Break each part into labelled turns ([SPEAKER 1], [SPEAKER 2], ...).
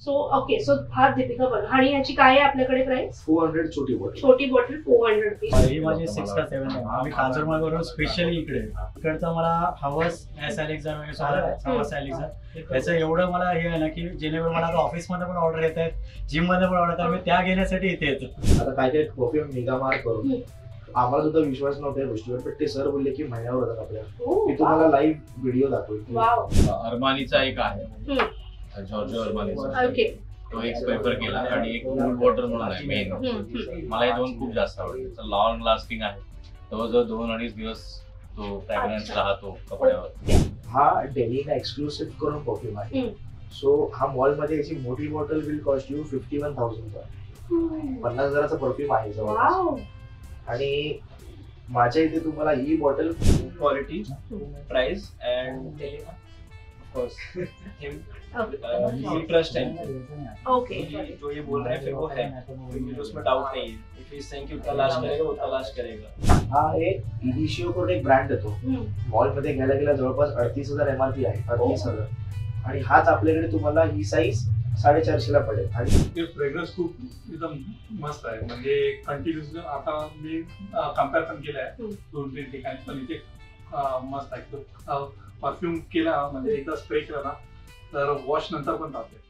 [SPEAKER 1] So okay, so हा दीपिका बर्मन आणि याची काय आहे आपल्याकडे प्राइस?
[SPEAKER 2] 400 छोटी
[SPEAKER 1] बॉटल 400 रुपीज.
[SPEAKER 3] ही माझी 6 का 7 आहे. आम्ही कांजूरमार्गवरून स्पेशली इकडचं मला हवस एस एलेक्झा हवस एलेक्झा याचं एवढं मला हे आहे ना की जेणेकरून मला आता ऑफिसमध्ये पण ऑर्डर येत आहेत, जिम मध्ये पण ऑर्डर येतात, मी त्या घेण्यासाठी इथे येतो.
[SPEAKER 2] आता काय परफ्यूम निगामार करून आम्हाला सुद्धा विश्वास नव्हता या गोष्टीवर, पण ते सर बोलले की महिन्यावर होतात आपल्याला, मी तुम्हाला लाईव्ह व्हिडिओ दाखवेल.
[SPEAKER 4] अरमानीचा एक आहे जॉर्जिओ अरमानीचा, तो एक प्रेफर केला आणि एक कूल वॉटर म्हणून आहे मेन. मला हे दोन खूप जास्त आवडले. लॉंग लास्टिंग आहे, जवळजवळ 2-2.5 दिवस तो फ्रॅग्रन्स राहतो कपड्यावर.
[SPEAKER 2] हा डेलीना एक्सक्लुसिव्ह करून परफ्यूम आहे. सो हा मॉल मध्ये याची मोठी बॉटल विल कॉस्ट यू 51,000 चा. 50,000चा परफ्यूम आहे जवळ. आणि माझ्या इथे तुम्हाला ही bottle
[SPEAKER 5] quality price and of course him trust है.
[SPEAKER 1] ओके,
[SPEAKER 5] जो ये बोल रहे हैं फिर वो है, मुझे उसमें डाउट नहीं है. इफ ही सेइंग कि उतना लास्ट करेगा उतना लास्ट करेगा.
[SPEAKER 2] हा एक इनिशियो करून एक ब्रँड येतो, मॉल मध्ये घ्यायला गेला जवळपास 38,000 MRP आहे. 38,000 आणि हाच आपल्याकडे तुम्हाला ही साईज 450 ला पडेल. आणि
[SPEAKER 6] ते फ्रेग्रन्स खूप एकदम मस्त आहे. म्हणजे कंटिन्युअस आता मी कम्पेअर पण केलंय 2-3 ठिकाणी, पण इथे मस्त आहे. परफ्यूम केला म्हणजे एकदा स्प्रे केला ना तर वॉश नंतर पण राहते.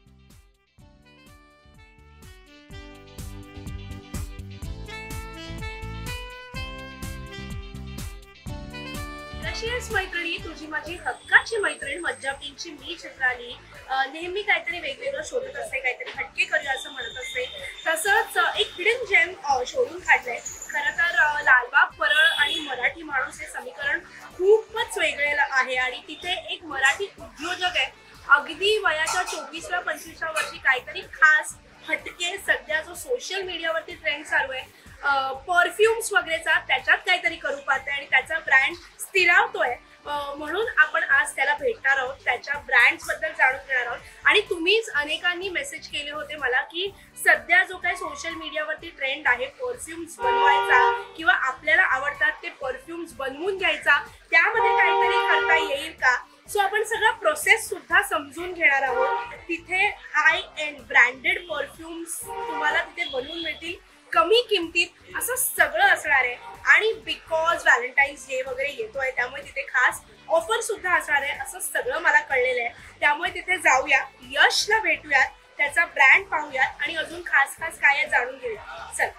[SPEAKER 1] मैत्रिणी, तुझी माझी हक्काची मैत्रीण मज्जा टीमची मी चित्राली नेहमी काहीतरी वेगवेगळं शोधत असते, काहीतरी हटके करूया असं म्हणत असते. तसंच एक हिडन जेम शोधून काढलंय. खरं तर लालबाग परळ आणि मराठी माणूस हे समीकरण खूपच वेगळे आहे आणि तिथे एक मराठी उद्योजक आहे, अगदी वयाच्या 24-25 वर्षी काहीतरी खास हटके सध्या जो सोशल मीडियावरती ट्रेंड चालू आहे परफ्युम्स वगैरेचा, त्याच्यात काहीतरी करू पाहतोय आणि त्याचा ब्रँड स्थिरावतोय. म्हणून आपण आज त्याला भेटणार आहोत, त्याच्या ब्रँड्स बद्दल जाणून घेणार आहोत. आणि तुम्हीच अनेकांनी मेसेज केले होते मला की सध्या जो काही सोशल मीडियावरती ट्रेंड आहे परफ्युम्स बनवायचा किंवा आपल्याला आवडतात ते परफ्युम्स बनवून घ्यायचा, त्यामध्ये काहीतरी करता येईल का. सो आपण सगळा प्रोसेस सुद्धा समजून घेणार आहोत. तिथे हाय एंड ब्रँडेड परफ्युम्स तुम्हाला तिथे बनवून मिळतील कमी किमतीत, असं सगळं असणार आहे. आणि बिकॉज व्हॅलेंटाईन्स डे वगैरे येतोय त्यामुळे तिथे खास ऑफर सुद्धा असणार आहे, असं सगळं मला कळलेलं आहे. त्यामुळे तिथे जाऊया, यशला भेटूयात, त्याचा ब्रँड पाहूयात आणि अजून खास खास काय आहे जाणून घेऊया. चल.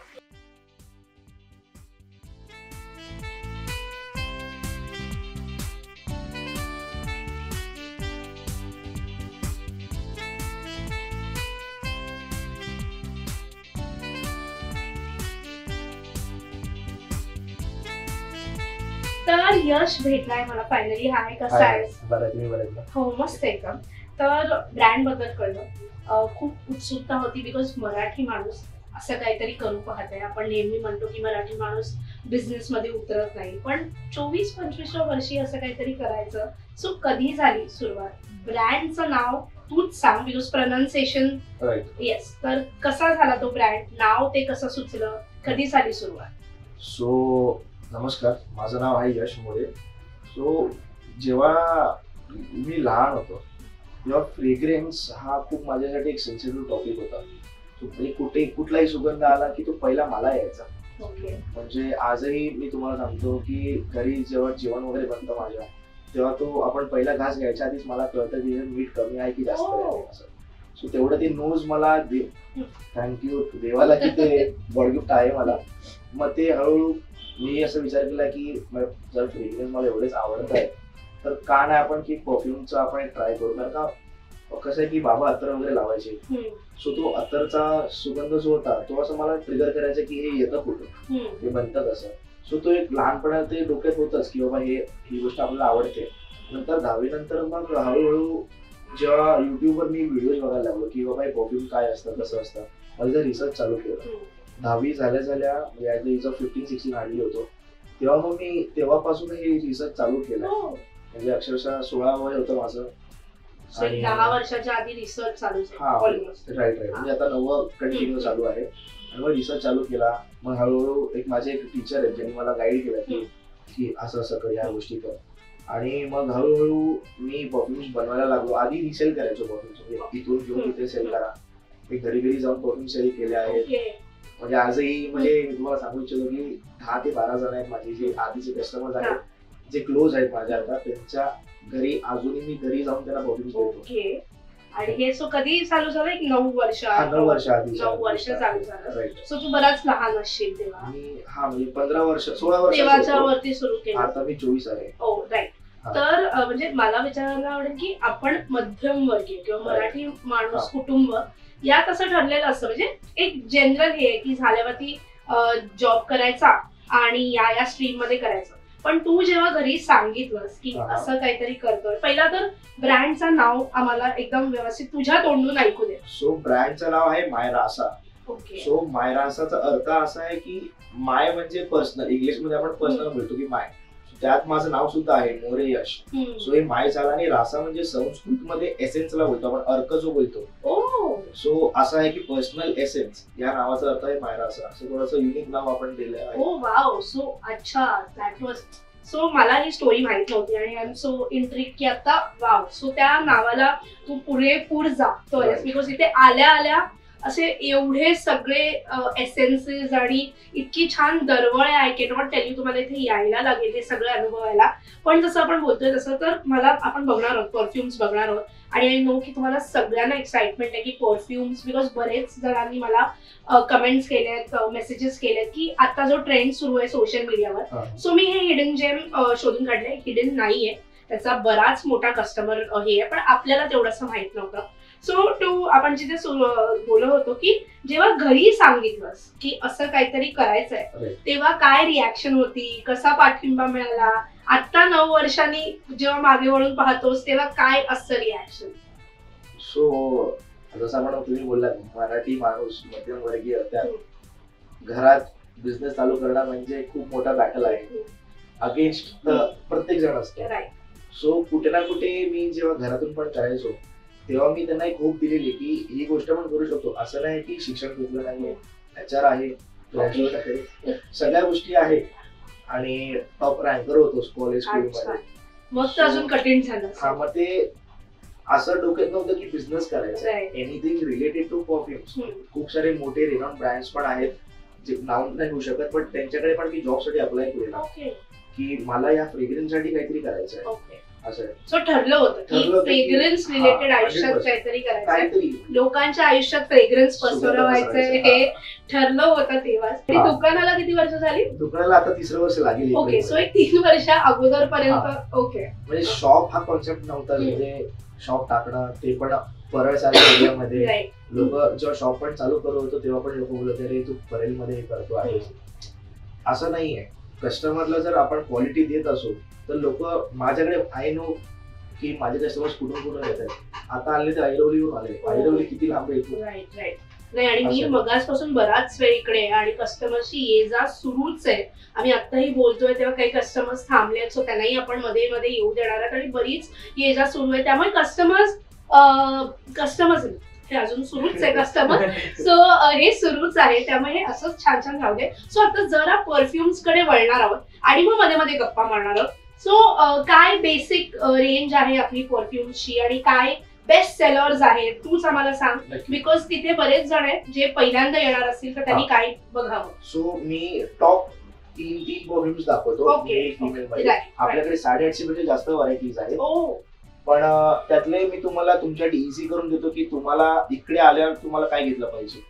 [SPEAKER 1] तर यश भेटलाय मला फायनली. हाय, कसा आहेस?
[SPEAKER 2] बरं.
[SPEAKER 1] हो, मस्त एकदम. तर ब्रँड बद्दल कळलं, खूप उत्सुकता होती बिकॉज मराठी माणूस असं काहीतरी करू पाहत आहे. आपण नेहमी म्हणतो की मराठी माणूस बिझनेस मध्ये उतरत नाही, पण 24-25 वर्षी असं काहीतरी करायचं. सो कधी झाली सुरुवात? ब्रँडचं नाव तूच सांग बिकॉज प्रोनाउन्सिएशन. येस, तर कसा झाला तो ब्रँड, नाव ते कसं सुचलं, कधी झाली सुरुवात?
[SPEAKER 2] सो नमस्कार, माझं नाव आहे यश मोरे. सो जेव्हा मी लहान होतो तेव्हा फ्रेग्रेन्स हा खूप माझ्यासाठी एक सेन्सिटिव्ह टॉपिक होता. कुठे कुठलाही सुगंध आला की तो पहिला मला यायचा. म्हणजे आजही मी तुम्हाला सांगतो की घरी जेव्हा जेवण वगैरे बनतं माझ्या, तेव्हा तो आपण पहिला घास घ्यायच्या आधीच मला कळतं की मीठ कमी आहे की जास्त आहे असं. सो तेवढं ते नोज मला थँक्यू देवाला की ते गॉड गिफ्ट आहे मला. मग ते हळूहळू मी असं विचार केला की जर फ्रेग्रन्स मला एवढेच आवडत आहे तर का नाही आपण की परफ्यूमचं आपण ट्राय करू. कारण का कसं आहे की बाबा अत्तर वगैरे लावायचे, सो तो अत्तरचा सुगंध जो होता तो असं मला ट्रिगर करायचा की हे येतं कुठं, हे बनतं कसं. सो तो एक लहानपणा ते डोक्यात होतच की बाबा ही गोष्ट आपल्याला आवडते. नंतर 10वी नंतर मग हळूहळू जेव्हा युट्यूबवर मी व्हिडिओज बघायला लागलो की बाबा हे परफ्यूम काय असतं कसं असतं, माझं रिसर्च चालू केलं. 10वी झाल्या म्हणजे ऍट द एज ऑफ 15-16 आणली होतो तेव्हा मग मी तेव्हापासून हे रिसर्च चालू केलं. म्हणजे अक्षरशः 16 वय होतं माझं.
[SPEAKER 1] 10 वर्षाच्या आधी रिसर्च चालू
[SPEAKER 2] राईट म्हणजे आता 9व कंटिन्यू चालू आहे. आणि मग रिसर्च चालू केला. मग हळूहळू माझे एक टीचर आहेत ज्यांनी मला गाईड केलं की असं असं कर, या गोष्टी कर. आणि मग हळूहळू मी परफ्युम्स बनवायला लागलो. आधी रिसेल करायचो परफ्युम्स, इथून घेऊन तिथे सेल करा. मी घरी घरी जाऊन परफ्यूम सेल केले आहेत. म्हणजे आजही म्हणजे मी तुम्हाला सांगू इच्छितो की 10 ते 12 जण आहेत माझे जे आधीचे कस्टमर्स आहेत, जे क्लोज आहेत माझ्या, आता त्यांच्या घरी अजूनही मी घरी जाऊन त्यांना परफ्यूम्स देतो.
[SPEAKER 1] आणि हे सो कधी चालू झालं? 9 वर्ष
[SPEAKER 2] 9 वर्ष आधी
[SPEAKER 1] 9 वर्ष चालू झालं.
[SPEAKER 2] राईट.
[SPEAKER 1] सो तू बराच लहान असशील तेव्हा.
[SPEAKER 2] म्हणजे 15 वर्ष 16 वर्ष
[SPEAKER 1] तेव्हाच्या वरती सुरू केलं.
[SPEAKER 2] आता मी 24 आहे.
[SPEAKER 1] हो राईट. तर म्हणजे मला विचारायला आवडेल की आपण मध्यमवर्गीय किंवा मराठी माणूस कुटुंब यात असं ठरलेलं असतं, म्हणजे एक जनरल हे की झाल्यावरती जॉब करायचा आणि या स्ट्रीम मध्ये करायचं. पण तू जेव्हा घरी सांगितलंस की असं काहीतरी करतोय, पहिला तर ब्रँडचं नाव आम्हाला एकदम व्यवस्थित तुझ्या तोंडून ऐकू दे.
[SPEAKER 2] सो ब्रँडचं नाव आहे मायरासा.
[SPEAKER 1] ओके.
[SPEAKER 2] सो मायरासाचा अर्थ असा आहे की माय म्हणजे पर्सनल, इंग्लिश मध्ये आपण पर्सनल बोलतो की माय, त्यात माझं नाव सुद्धा आहे मोरे यश. सो हे माय झाला. आणि रासा म्हणजे संस्कृत मध्ये एसेन्सला बोलतो आपण, अर्क जो बोलतो. सो असं आहे की पर्सनल एसेन्स या नावाचा अर्थ आहे मायरासा. असं थोडंसं युनिक नाव आपण दिलं आहे.
[SPEAKER 1] ओ वाव. सो अच्छा, दॅट वॉज. सो मला ही स्टोरी माहित नव्हती आणि आय एम सो इंट्रिग की आता वाव. सो त्या नावाला तू पुरेपूर जातोय, बिकॉज इथे आल्या आल्या असे एवढे सगळे एसेन्सेस आणि इतकी छान दरवळ आहे. I can not tell you. तुम्हाला इथे यायला लागेल हे सगळं अनुभवायला. पण जसं आपण बोलतोय तसं तर मला आपण बघणार आहोत, परफ्युम्स बघणार आहोत. आणि आय नो की तुम्हाला सगळ्यांना एक्साइटमेंट आहे की परफ्युम्स, बिकॉज बरेच जणांनी मला कमेंट्स केलेत, मेसेजेस केलेत की आता जो ट्रेंड सुरू आहे सोशल मीडियावर. सो मी हे हिडन जेम शोधून काढलंय. हिडन नाहीये, त्याचा बराच मोठा कस्टमर हे आहे, पण आपल्याला तेवढंसं माहित नव्हतं. सो टू आपण जिथे बोलत होतो की जेव्हा घरी सांगितलंस की असं काहीतरी करायचंय, तेव्हा काय रिॲक्शन होती, कसा पाठिंबा मिळाला? आता 9 वर्षांनी जेव्हा मागे वळून पाहतोस तेव्हा काय असतं रिॲक्शन?
[SPEAKER 2] सो जसं आपण तुम्ही बोललात मराठी माणूस मध्यमवर्गीय, त्या घरात बिझनेस चालू करणं म्हणजे खूप मोठा बॅटल आहे. अगेन्स्ट प्रत्येक जण असतो. सो कुठे ना कुठे मी जेव्हा घरातून पण करायचो तेव्हा मी त्यांना एक होप दिलेली की ही गोष्ट पण करू शकतो. असं नाही की शिक्षण घेतलं नाहीये, HR आहे, ग्रॅज्युएट आहे, सगळ्या गोष्टी आहेत आणि टॉप रँकर होतो कॉलेज स्कूलमध्ये.
[SPEAKER 1] मग तर अजून कठीण झालं.
[SPEAKER 2] हा, मग ते असं डोक्यात नव्हतं की बिझनेस करायचा. Anything related to perfumes. खूप सारे मोठे रिनॉन ब्रँड्स पण आहेत जे नाव नाही घेऊ शकत, पण त्यांच्याकडे पण मी जॉबसाठी अप्लाय केलेला की मला या फ्रेग्रन्ससाठी काहीतरी करायचं आहे. असं
[SPEAKER 1] सो ठरलं होतं की फ्रेग्रन्स रिलेटेड आयुष्यात काहीतरी करायचं, लोकांच्या आयुष्यात फ्रेग्रन्स पसरवायचं हे ठरलं होतं तेव्हा. दुकानाला किती वर्ष झाली?
[SPEAKER 2] दुकानाला आता 3रं वर्ष लागेल.
[SPEAKER 1] ओके. सो एक 3 वर्षा अगोदर पर्यंत. ओके.
[SPEAKER 2] म्हणजे शॉप हा कॉन्सेप्ट नव्हता. म्हणजे शॉप टाकणं ते पण परळसारख्या एरियामध्ये. लोक जेव्हा शॉप पण चालू करत होतो तेव्हा पण लोक बोलत अरे तू परेलमध्ये करतो आहे. असं नाहीये. कस्टमरला जर आपण क्वालिटी देत असो तर लोक माझ्याकडे, आय नो की माझे कस्टमर्स कुठून येत आहेत. आता आले तर ऐरोलीहून आले. ऐरोली किती लांब येतो.
[SPEAKER 1] राईट. नाही, आणि मी मगासपासून बराच वेळ इकडे आणि कस्टमर्सची ये जा सुरूच आहे. आम्ही आताही बोलतोय तेव्हा काही कस्टमर्स थांबले आहेत, सो त्यांनाही आपण मध्ये मध्ये येऊ देणार आहोत. आणि बरीच ये जा सुरू आहे, त्यामुळे कस्टमर्स हे अजून सुरूच आहे कस्टमर. सो हे सुरूच आहे, त्यामुळे हे असंच छान छान राहू दे. सो आता जरा परफ्युम्स कडे वळणार आहोत आणि मग मध्ये मध्ये गप्पा मारणार आहोत. सो काय बेसिक रेंज आहे आपली परफ्युम्सची आणि काय बेस्ट सेलर्स आहेत तूच आम्हाला सांग, बिकॉज तिथे बरेच जण आहेत जे पहिल्यांदा येणार असतील तर त्यांनी काय बघावं.
[SPEAKER 2] सो मी टॉप 3 परफ्युम्स दाखवतो. आपल्याकडे 850 पेक्षा जास्त व्हरायटीज आहेत. पण त्यातले मी तुम्हाला तुमच्यासाठी इझी करून देतो की तुम्हाला इकडे आल्यावर तुम्हाला काय घेतलं पाहिजे.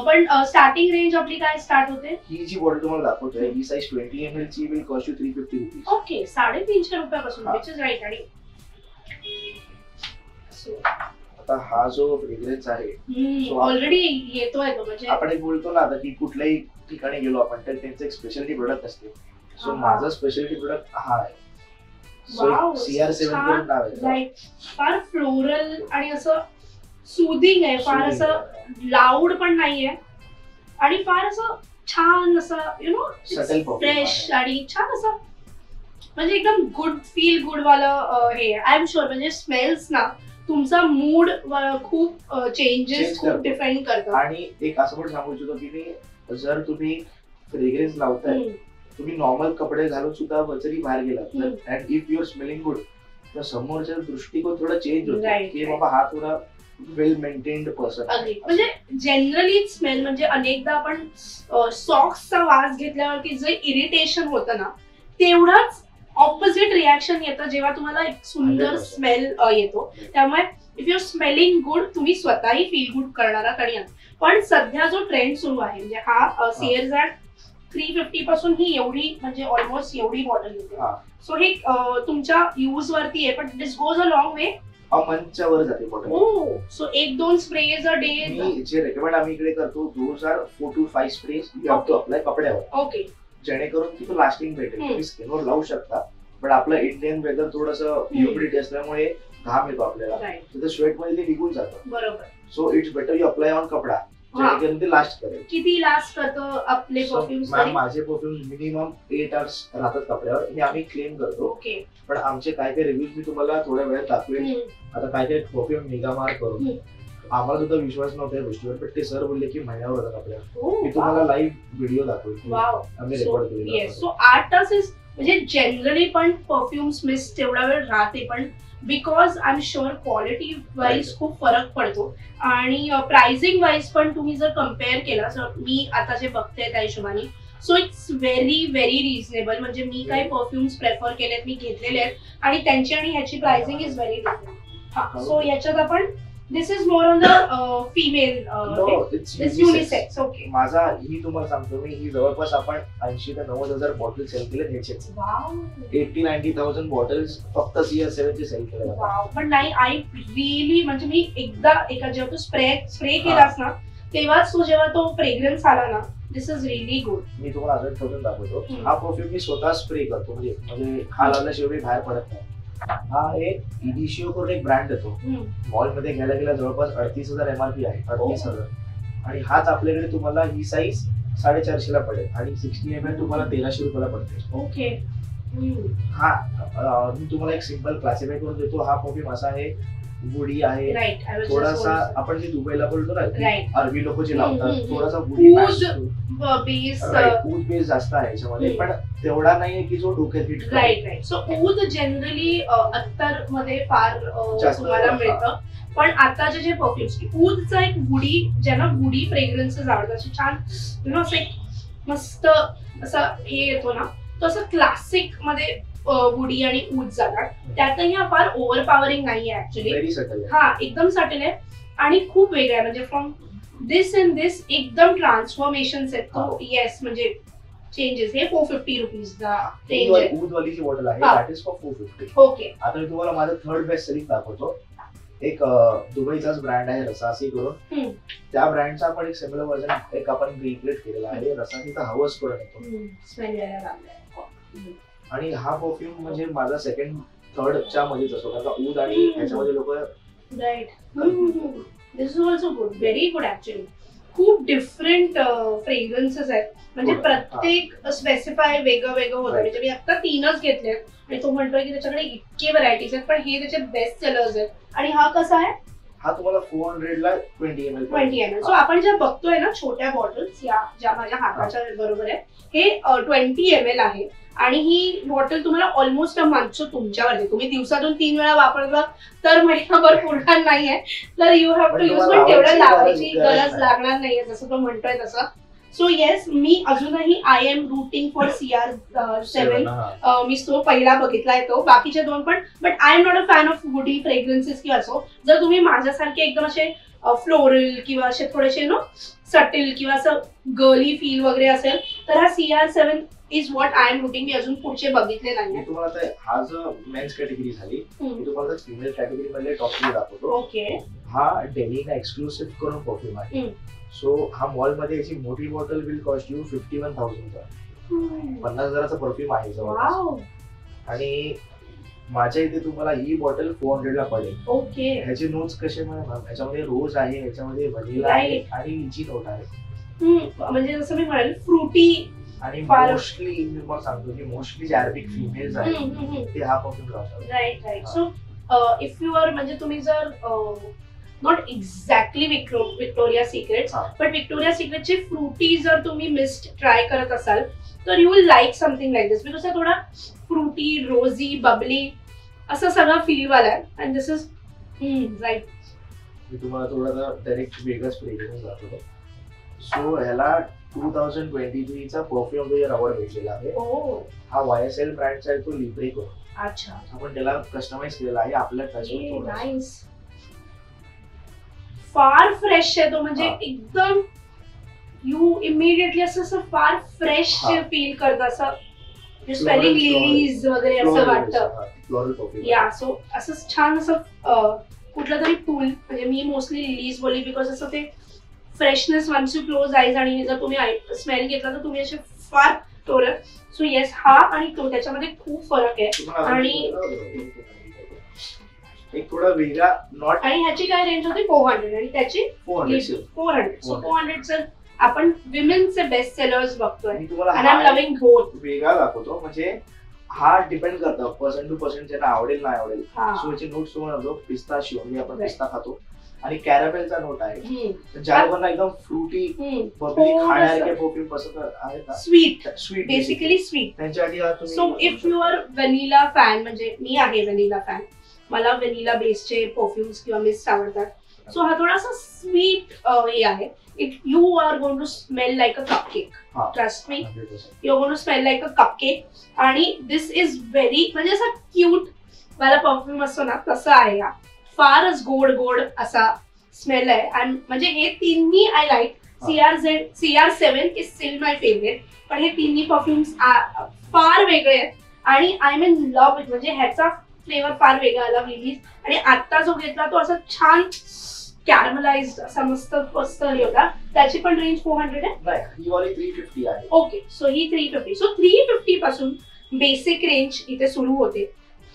[SPEAKER 1] पण स्टार्टिंग रेंज आपली काय स्टार्ट होते?
[SPEAKER 2] ही जी बॉटल तुम्हाला दाखवतोय ही साइज 20 ml ची will cost you 350 rupees.
[SPEAKER 1] Okay. 350 रुपयापासून, विच इज राईट. आणि
[SPEAKER 2] आता हा जो फ्रेग्रन्स आहे
[SPEAKER 1] ऑलरेडी येतोय तो, म्हणजे
[SPEAKER 2] आपण एक बोलतो ना आता की कुठल्याही ठिकाणी गेलो आपण तर त्यांचं एक स्पेशालिटी प्रोडक्ट असते. सो माझा स्पेशालिटी प्रोडक्ट हा आहे. CR7 म्हणून नाव आहे.
[SPEAKER 1] फार फ्लोरल आणि असं सुदिंग आहे, फार असं लाऊड पण नाहीये आणि फार असं छान असं यु नो फ्रेश आणि छान असं म्हणजे एकदम गुड फील गुड वालं हे. आय एम शुअर म्हणजे स्मेल्स ना तुमचा मूड खूप चेंजेस खूप डिफाईन करतो.
[SPEAKER 2] आणि एक असं पण सांगू इच्छितो की जर तुम्ही फ्रेग्रन्स लावताय, तुम्ही नॉर्मल कपडे घालून सुद्धा जरी बाहेर गेलात and if you are smelling good तर समोरचा दृष्टिकोन थोडा चेंज होतो की बाबा हा थोडा वेल मेंटेन्ड पर्सन.
[SPEAKER 1] म्हणजे जनरली स्मेल म्हणजे अनेकदा आपण सॉक्सचा वास घेतल्यावरती जे इरिटेशन होतं ना तेवढाच ऑपोजिट रिॲक्शन येतं जेव्हा तुम्हाला एक सुंदर
[SPEAKER 2] 100%
[SPEAKER 1] स्मेल येतो. त्यामुळे इफ यू स्मेलिंग गुड तुम्ही स्वतःही फील गुड करणारा आणि पण सध्या जो ट्रेंड सुरू आहे म्हणजे हा सीएरझॅड 350 पासून ही एवढी म्हणजे ऑलमोस्ट एवढी बॉटल येते. सो हे तुमच्या यूज वरती आहे पण दिस गोज अ लॉंग वे.
[SPEAKER 2] मंथच्या वर जाते bottle.
[SPEAKER 1] So 1-2 sprays a day.
[SPEAKER 2] मी जे रेकमेंड आम्ही इकडे करतो those are 4 to 5 sprays you have to apply कपड्यावर.
[SPEAKER 1] ओके.
[SPEAKER 2] जेणेकरून ती लास्टिंग भेटेल. तुम्ही स्किनवर लावू शकता पण आपलं इंडियन वेदर थोडंसं ह्युमिडिटी असल्यामुळे घाम येतो आपल्याला तर स्वेट मध्ये ते निघून जातं.
[SPEAKER 1] बरोबर.
[SPEAKER 2] So it's better you apply on कपडा जेणेकरून ते लास्ट करेल.
[SPEAKER 1] किती लास्ट करतं आपले परफ्यूम्स?
[SPEAKER 2] माझे परफ्यूम्स मिनिमम 8 hours राहतात कपड्यावर हे आम्ही क्लेम करतो.
[SPEAKER 1] ओके.
[SPEAKER 2] पण आमचे काय काय रिव्ह्यूज मी तुम्हाला थोड्या वेळात दाखवेल. आता काय काय परफ्यूम निगामार करून आम्हाला सुद्धा विश्वास नव्हता या गोष्टीवर पण ते सर बोलले की महिन्यावर होता आपल्याला. मी तुम्हाला लाईव्ह व्हिडिओ दाखवेल. आम्ही रेकॉर्ड केलेला.
[SPEAKER 1] सो 8 तास म्हणजे जनरली पण परफ्यूम्स मिस तेवढा वेळ राहते पण because I am sure quality wise खूप फरक पडतो आणि प्राइसिंग वाईज पण तुम्ही जर कम्पेअर केला तर मी आता जे बघते त्या हिशोबाने so it's very very reasonable. म्हणजे मी काही परफ्यूम्स प्रेफर केलेत मी घेतलेले आहेत आणि त्यांची आणि ह्याची pricing is very different. So याच्यात आपण this is more on the female unisex. Okay.
[SPEAKER 2] माझा ही तुम्हाला सांगतो मी ही जवळपास आपण 80,000 ते 90,000 बॉटल सेल केले ह्याचेच. 80,000-90,000 बॉटल्स फक्त CR7 चे सेल केले.
[SPEAKER 1] पण नाही आय रिअली म्हणजे मी एकदा जेव्हा तू स्प्रे केलास ना तेव्हाच तो जेव्हा तो फ्रेग्रन्स आला ना दिस इज रिअली गुड.
[SPEAKER 2] मी तुम्हाला अजून ठेवून दाखवतो. हा परफ्यूम मी स्वतः स्प्रे करतो म्हणजे हा लावल्याशिवाय बाहेर पडत नाही. हा एक इडिशिओ करून एक ब्रँड येतो. मॉल मध्ये घ्यायला गेला जवळपास 38,000 MRP आहे. 38,000 आणि हाच आपल्याकडे तुम्हाला ही साईज 450 ला पडेल आणि 60 ml तुम्हाला 1300 रुपयाला पडते.
[SPEAKER 1] ओके.
[SPEAKER 2] हा मी तुम्हाला एक सिंपल क्लासिफाय करून देतो. हा परफ्यूम असा आहे वुडी आहे थोडासा आपण जे दुबईला बोलतो ना अरबी लोक जे लावतात थोडासा वुडी ऊद बेस जास्त आहे याच्यामध्ये पण तेवढा नाहीये की जो डोक्यात हिट.
[SPEAKER 1] राईट. सो ऊद जनरली अत्तर मध्ये फार तुम्हाला मिळतं पण आताचे जे परफ्यूम्स ऊदचा एक वुडी ज्यांना वुडी फ्रेग्रन्सेस आवडतात असे छान यु नो असं एक मस्त असं हे येतो ना तो असं क्लासिक मध्ये वुडी आणि ऊद जातात. त्यातही हा फार ओव्हरपॉवरिंग नाहीये ऍक्च्युली. हा एकदम सटल आहे आणि खूप वेगळा आहे म्हणजे फ्रॉम दिस अँड दिस एकदम ट्रान्सफॉर्मेशन आहेत. तो येस म्हणजे चेंजेस. हे 450 रुपीजचा रेंज आहे.
[SPEAKER 2] ऊद वाली जी बॉटल आहे दॅट इज फॉर 450.
[SPEAKER 1] ओके.
[SPEAKER 2] आता मी तुम्हाला माझं थर्ड बेस्ट सेलिंग दाखवतो. एक दुबईचाच ब्रँड आहे रसासी करून त्या ब्रँडचा आपण एक सिमिलर व्हर्जन एक आपण रिप्लेट केलेला आहे. रसासीचा हवस करून येतो आणि हा परफ्यूम म्हणजे माझा सेकंड थर्डच्या मध्येच असतो कारण का ऊद आणि ह्याच्यामध्ये लोक.
[SPEAKER 1] Right. This is also good very good actually. खूप डिफरंट फ्रेग्रन्सेस आहेत म्हणजे प्रत्येक स्पेसिफाय वेगळं वेगळं होतं. म्हणजे मी आता 3च घेतले आणि तो म्हणतोय की त्याच्याकडे इतके व्हरायटीज आहेत पण हे त्याचे बेस्ट सेलर्स आहेत. आणि हा कसा आहे?
[SPEAKER 2] हा तुम्हाला 400 ला 20 ml.
[SPEAKER 1] सो आपण ज्या बघतोय ना छोट्या बॉटल्स या ज्या माझ्या हाताच्या बरोबर आहे हे 20 ml आहे आणि ही बॉटल तुम्हाला ऑलमोस्ट अ मंथ तुमच्यावर तुम्ही दिवसातून 3 वेळा वापरलं तर महिनाभर पुरणार नाहीये तर यू हॅव टू यूज पण तेवढं लावायची गरज लागणार नाहीये जसं तो म्हणतोय तसं. सो येस मी अजूनही I am rooting for CR7. मी तो पहिला बघितलाय तो बाकीचे 2 पण but I am not a fan of woody fragrances किंवा असो. जर तुम्ही माझ्यासारखे एकदम असे फ्लोरल किंवा असे थोडेसे नो सटल किंवा असं गर्ली फील वगैरे असेल तर हा CR7 is what I am rooting. मी अजून पुढचे बघितले नाही.
[SPEAKER 2] तुम्हाला हा जो मेन्स कॅटेगरी झाली मी तुम्हाला फिमेल कॅटेगरी मध्ये टॉप 3 दाखवतो.
[SPEAKER 1] ओके.
[SPEAKER 2] हा डेनिका एक्सक्लुसिव्ह करून परफ्यूम आहे. सो हा मॉल मध्ये याची मोठी बॉटल विल कॉस्ट यू 51,000 चा. 50,000चा परफ्यूम आहे जवळपास आणि माझ्या इथे तुम्हाला ही बॉटल 400 ला पडेल.
[SPEAKER 1] ओके.
[SPEAKER 2] ह्याचे नोट्स कसे मॅम ह्याच्यामध्ये रोज आहे ह्याच्यामध्ये व्हॅनिला आहे आणि लिची नोट आहे.
[SPEAKER 1] म्हणजे जसं मी म्हणाल फ्रुटी
[SPEAKER 2] आणि मोस्टली मी तुम्हाला सांगतो की मोस्टली जे अरेबिक फिमेल्स आहेत ते हा परफ्यूम लावतात.
[SPEAKER 1] Right right. So if you are म्हणजे तुम्ही जर not exactly Victoria Secrets but Victoria सिक्रेटची फ्रुटी जर तुम्ही मिस्ट ट्राय करत असाल तर you will like something like this because थोडा फ्रुटी रोझी बबली असं सगळं फील वाला आहे. And this is right.
[SPEAKER 2] मी तुम्हाला थोडा डायरेक्ट वेगळाच फ्रेग्रन्स दाखवतो. सो ह्याला 2023चा perfume of the year award भेटलेला आहे. हा YSL ब्रँडचा आहे, तो लिब्रेको.
[SPEAKER 1] अच्छा,
[SPEAKER 2] आपण त्याला कस्टमाइज केलेला आहे आपल्या टचवर.
[SPEAKER 1] नाईस. फार फ्रेश आहे तो, म्हणजे एकदम यू इमिडिएटली असं फार फ्रेश फील करत, असं स्मेलिंग लिलीज वगैरे असं वाटतं. या सो असं छान असं कुठलं तरी फूल, म्हणजे मी मोस्टली लिलीज बोलली बिकॉज असं ते freshness once you close eyes, आणि जर तुम्ही स्मेल घेतला तर तुम्ही असे फार तोरण. सो येस, हा आणि तो त्याच्यामध्ये खूप फरक आहे. आणि
[SPEAKER 2] एक थोडा वेगळा नॉट.
[SPEAKER 1] आणि ह्याची काय रेंज होती 400 आणि त्याची 400. सो 400 आपण विमेनचे बेस्ट सेलर्स बघतोय. आणि आय एम लव्हिंग बोथ.
[SPEAKER 2] वेगळा दाखवतो, म्हणजे हा डिपेंड करतो पर्सन टू पर्सन, ज्यांना आवडेल नाही आवडेल. सो याचे नोट्स म्हणतो पिस्ताशिओ, म्हणजे आपण पिस्ता खातो, आणि कॅरामेलचा नोट आहे. ज्या लोकांना एकदम फ्रुटी बबली खाण्यासारखे परफ्यूम पसंत आहे का,
[SPEAKER 1] स्वीट
[SPEAKER 2] स्वीट
[SPEAKER 1] बेसिकली स्वीट,
[SPEAKER 2] त्यांच्यासाठी हा तुम्ही.
[SPEAKER 1] So if you are vanilla fan, म्हणजे मी आहे व्हॅनिला फॅन, मला व्हॅनिला बेसचे परफ्युम्स किंवा मिस्ट आवडतात. सो हा थोडासा स्वीट हे आहे. If you are going to smell like a cupcake, trust me, you are going to smell like a cupcake. आणि दिस इज व्हेरी, म्हणजे असं क्यूट वाला परफ्यूम असतो ना, तसं आहे हा. फारच गोड गोड असा स्मेल आहे. आणि म्हणजे हे तिन्ही I like. CR7 is still my favourite, पण हे तिन्ही परफ्युम्स फार वेगळे आहेत आणि I am in love it. म्हणजे ह्याचा फ्लेवर फार वेगळा आला लिलीज, आणि आता जो घेतला तो असा छान कॅरमलाइज्ड असा मस्त होता. त्याची पण रेंज 400 आहे.
[SPEAKER 2] नाही, ही वाली 350 आहे.
[SPEAKER 1] ओके, सो ही 350. सो 350 पासून बेसिक रेंज इथे सुरू होते.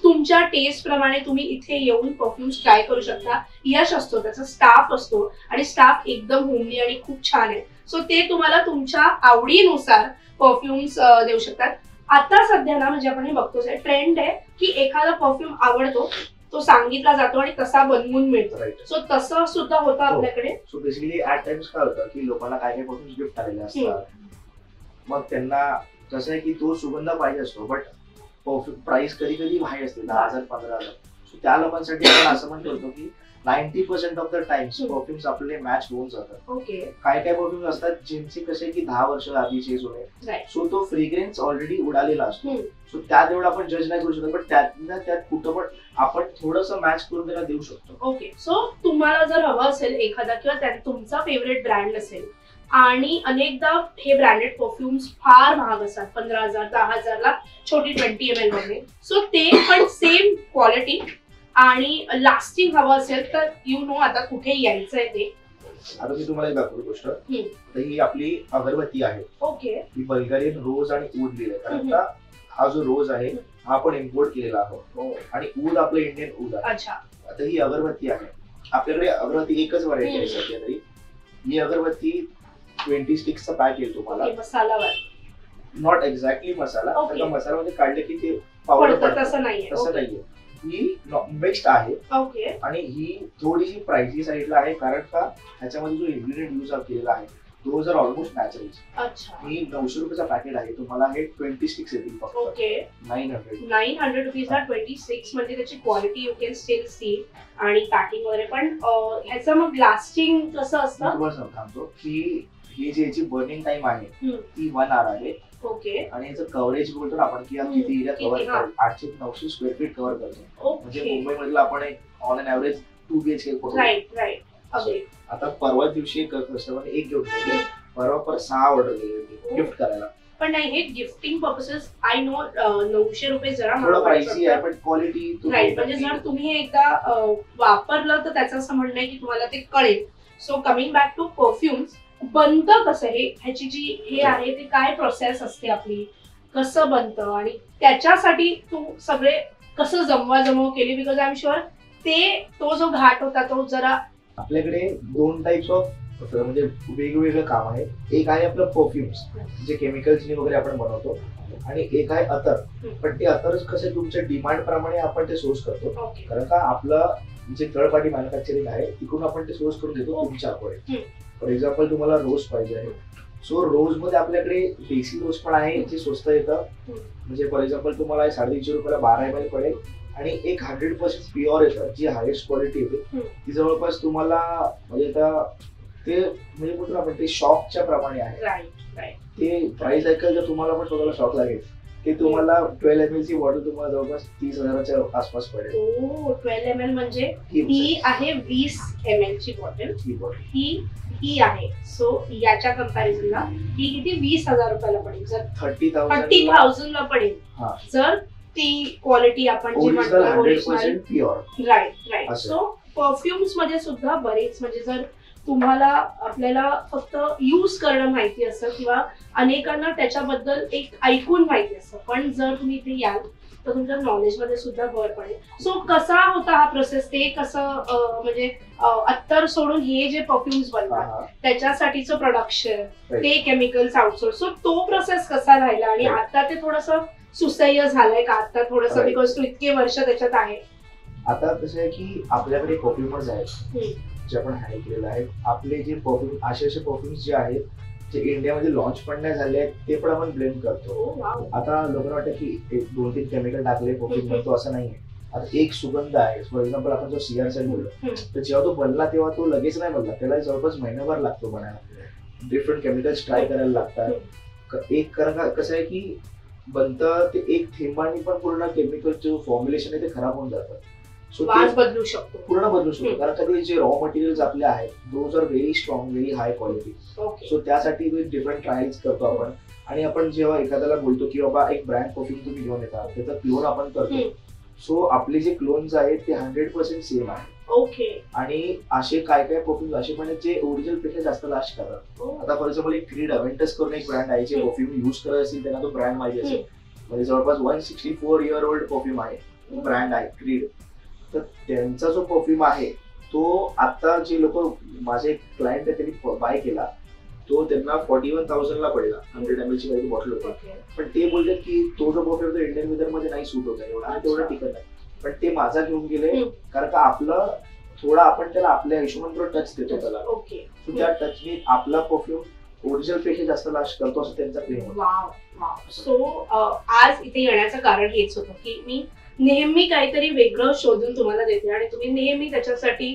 [SPEAKER 1] तुमच्या टेस्ट प्रमाणे तुम्ही इथे येऊन परफ्युम्स ट्राय करू शकता. यश असतो, त्याचा स्टाफ असतो, आणि स्टाफ एकदम होमली आणि खूप छान आहे. सो ते तुम्हाला तुमच्या आवडीनुसार परफ्युम्स देऊ शकतात. आता सध्या ना, म्हणजे आपण हे बघतोच आहे, ट्रेंड आहे की एखादा परफ्यूम आवडतो तो सांगितला जातो आणि तसा बनवून मिळतो. सो तसं सुद्धा होतं आपल्याकडे.
[SPEAKER 2] सो बेसिकली ऍट टाइम्स काय होतं की लोकांना काय काय परफ्युम्स गिफ्ट आलेले असतात, मग त्यांना कसं आहे की तो सुगंध पाहिजे असतो, बट प्राइस कधी कधी हाय असते, 10,000 15,000. सो त्या लोकांसाठी आपण असं पण करतो की 90% ऑफ द टाइम्स परफ्युम्स आपले मॅच होऊन जातात.
[SPEAKER 1] ओके,
[SPEAKER 2] काय काय परफ्युम्स असतात ज्यांचे कसे की 10 वर्ष आधीचे जुने, सो तो फ्रेग्रन्स ऑलरेडी उडालेला असतो. सो त्यात एवढं आपण जज नाही करू शकत, पण त्यात कुठं पण आपण थोडंसं मॅच करून त्याला देऊ शकतो.
[SPEAKER 1] ओके, सो तुम्हाला जर हवं असेल एखादा किंवा तुमचा फेवरेट ब्रँड असेल, आणि अनेकदा हे ब्रँडेड परफ्युम्स फार महाग असतात, 15,000 10,000 ला छोटी 20 ml मध्ये. सो ते पण सेम क्वालिटी आणि लास्टिंग हवं असेल तर यू नो आता कुठे यायचंय ते.
[SPEAKER 2] आता मी तुम्हाला एक दाखवतो गोष्ट. ही आपली अगरबत्ती आहे.
[SPEAKER 1] ओके,
[SPEAKER 2] ही बल्गेरियन रोज आणि ऊद लिहिलंय, कारण आता हा जो रोज आहे हा आपण इम्पोर्ट केलेला आहोत, आणि ऊद आपलं इंडियन ऊद आहे.
[SPEAKER 1] अच्छा,
[SPEAKER 2] आता ही अगरबत्ती आहे. आपल्याकडे अगरबत्ती एकच व्हरायटी आहे सध्या तरी. ही अगरबत्ती 20 स्टिक्सचा पॅक येईल तुम्हाला.
[SPEAKER 1] मसालावर,
[SPEAKER 2] नॉट एक्झॅक्टली मसाला, मसाल्यामध्ये काढले की ते पावडर पडतं,
[SPEAKER 1] तसं नाहीये.
[SPEAKER 2] ही मिक्स्ड आहे.
[SPEAKER 1] ओके,
[SPEAKER 2] आणि ही थोडीशी प्राइसी साईडला आहे, कारण का ह्याच्यामध्ये जो इन्ग्रेडियंट यूज केलेला आहे दोज आर ऑलमोस्ट नॅचरल.
[SPEAKER 1] अच्छा,
[SPEAKER 2] ही 900 रुपयाचा पॅकेट आहे. तुम्हाला हे 20 स्टिक्स येतील फक्त.
[SPEAKER 1] ओके, 900 रुपीजला 26, म्हणजे त्याची quality you can still see, आणि पॅकिंग वगैरे. पण ह्याचं मग लास्टिंग कसं असतं?
[SPEAKER 2] तुम्हाला सांगतो की ही जी याची बर्निंग टाइम आहे ती 1 hour आहे.
[SPEAKER 1] ओके,
[SPEAKER 2] आणि याचं कव्हरेज बोलतो ना आपण की किती एरिया कव्हर करतो, 800 ते 900 स्क्वेअर फीट कव्हर करतो. म्हणजे मुंबई मधला आपण ऑन एन ऍव्हरेज 2 BHK करतो.
[SPEAKER 1] राईट.
[SPEAKER 2] आता परवा दिवशी एक कस्टमरने एक घेऊन गेले, परवा पर 6 ऑर्डर केले गिफ्ट करायला.
[SPEAKER 1] पण नाही, हे गिफ्टिंग पर्पसेस आय नो 900 रुपये जरा
[SPEAKER 2] थोडं प्राइसी आहे, पण क्वालिटी
[SPEAKER 1] राईट. म्हणजे जर तुम्ही हे एकदा वापरलं तर त्याचं असं म्हणणं आहे की तुम्हाला ते कळेल. So coming back to perfumes, बनतं कसं हे, ह्याची जी हे आहे ते काय प्रोसेस असते आपली, कसं बनतं, आणि त्याच्यासाठी तू सगळे कसं जमवाजमव केली? बिकॉज आय एम शुअर तो जो घाट होता तो जरा.
[SPEAKER 2] आपल्याकडे 2 टाइप्स ऑफ म्हणजे वेगवेगळं काम आहे. एक आहे आपलं परफ्युम्स, जे केमिकल्सनी वगैरे आपण बनवतो, आणि एक आहे अतर. पण ते अतर कसे तुमच्या डिमांड प्रमाणे आपण ते सोर्स करतो, कारण का आपलं जे थर्ड पार्टी मॅन्युफॅक्चरिंग आहे तिकडून आपण ते सोर्स करून देतो तुमच्याकडे. फॉर एक्झाम्पल तुम्हाला रोज पाहिजे आहे, सो रोज मध्ये आपल्याकडे देसी रोज पण आहे जे स्वस्त येतं. म्हणजे फॉर एक्झाम्पल तुम्हाला 350 रुपयाला 12 ml पडेल, आणि एक 100% प्युअर येतं, जी हायेस्ट क्वालिटी येते ती जवळपास तुम्हाला म्हणजे आता ते म्हणजे बोलतो आपण ते शॉकच्या प्रमाणे आहे. ते प्राइस ऐकायला जर तुम्हाला पण स्वतःला शॉक लागेल. ते तुम्हाला 12 ml ची बॉटल तुम्हाला जवळपास 30,000च्या आसपास पडेल.
[SPEAKER 1] 12 ml म्हणजे ही आहे 20 ml ची बॉटल. ही आहे. सो याच्या कंपॅरिझनला ही किती 20,000 रुपयाला पडेल. जर 30,000 ला पडेल जर ती क्वालिटी आपण जी म्हणतो original
[SPEAKER 2] pure.
[SPEAKER 1] Right. So perfumes मध्ये सुद्धा बरेच म्हणजे जर तुम्हाला आपल्याला फक्त यूज करणं माहिती असतं किंवा अनेकांना त्याच्याबद्दल एक ऐकून माहिती असतं, पण जर तुम्ही इथे याल तर तुमच्या नॉलेज मध्ये सुद्धा भर पडेल. सो कसा होता हा प्रोसेस, ते कसं म्हणजे अत्तर सोडून हे जे परफ्युम्स बनतात त्याच्यासाठीचं प्रोडक्शन, ते केमिकल्स आउटसोर्स, सो तो प्रोसेस कसा राहिला आणि आता ते थोडस सुसह्य झालंय का आता थोडस, बिकॉज तू इतके वर्ष त्याच्यात आहे.
[SPEAKER 2] आता कसं आहे की आपल्याकडे परफ्युमर्स आहेत जे आपण हँडल केलेलं आहे. आपले जे परफ्यूम असे परफ्युम्स जे आहेत जे इंडियामध्ये लॉन्च पण नाही झाले आहेत ते पण आपण ब्लेंड करतो. आता लोकांना वाटतं की 2-3 केमिकल टाकले परफ्यूम बनतो, असं नाहीये. आता एक सुगंध आहे, फॉर एक्झाम्पल आपण जो CR बोललो तर जेव्हा तो बनला तेव्हा तो लगेच नाही बनला, त्याला जवळपास महिनाभर लागतो बनायला. डिफरंट केमिकल्स ट्राय करायला लागतात. एक कारण कसं आहे की बनतं ते एक थेंबानी पण पूर्ण केमिकलचं फॉर्म्युलेशन आहे ते खराब होऊन जातं. सो
[SPEAKER 1] वास बदलू शकतो,
[SPEAKER 2] पूर्ण बदलू शकतो. कारण कधी जे रॉ मटेरियल्स आपले आहेत those are very strong, very high quality. So त्यासाठी डिफरंट ट्रायल्स करतो आपण. आणि आपण जेव्हा एखाद्याला बोलतो की बाबा एक ब्रँड परफ्यूम तुम्ही घेऊन येता त्याचा क्लोन आपण करतो. सो आपले जे क्लोन्स आहेत ते 100% सेम आहे. आणि असे काय काय परफ्यूम असे पण जे ओरिजिनल पेक्षा जास्त लास्ट करतात. आता फॉर एक्झाम्पल एक क्रीड अव्हेंटस करून एक ब्रँड आहे जे परफ्यूम युज करत असेल त्यांना तो ब्रँड माहिती असेल. म्हणजे जवळपास 164 year old परफ्यूम आहे, ब्रँड आहे क्रीड. तर त्यांचा जो परफ्यूम आहे तो आता जे लोक माझे क्लायंट आहे त्यांनी बाय केला तो त्यांना 41,000 ला पडला. 100 ml ची काही बॉटल होती. पण ते बोलतात की तो जो परफ्यूम इंडियन वेदर मध्ये नाही सूट होत एवढा, तेवढं टिकत नाही. पण ते माझा घेऊन गेले कारण का आपलं थोडा आपण त्याला आपल्या हिशोबाने थोडं टच देतो त्याला. त्या टचने आपला परफ्यूम ओरिजिनल पेक्षा जास्त लास्ट करतो असं त्यांचा प्रेम होता.
[SPEAKER 1] सो आज इथे येण्याचं कारण हेच होतं की मी नेहमी काहीतरी वेगळं शोधून तुम्हाला देते आणि तुम्ही नेहमी त्याच्यासाठी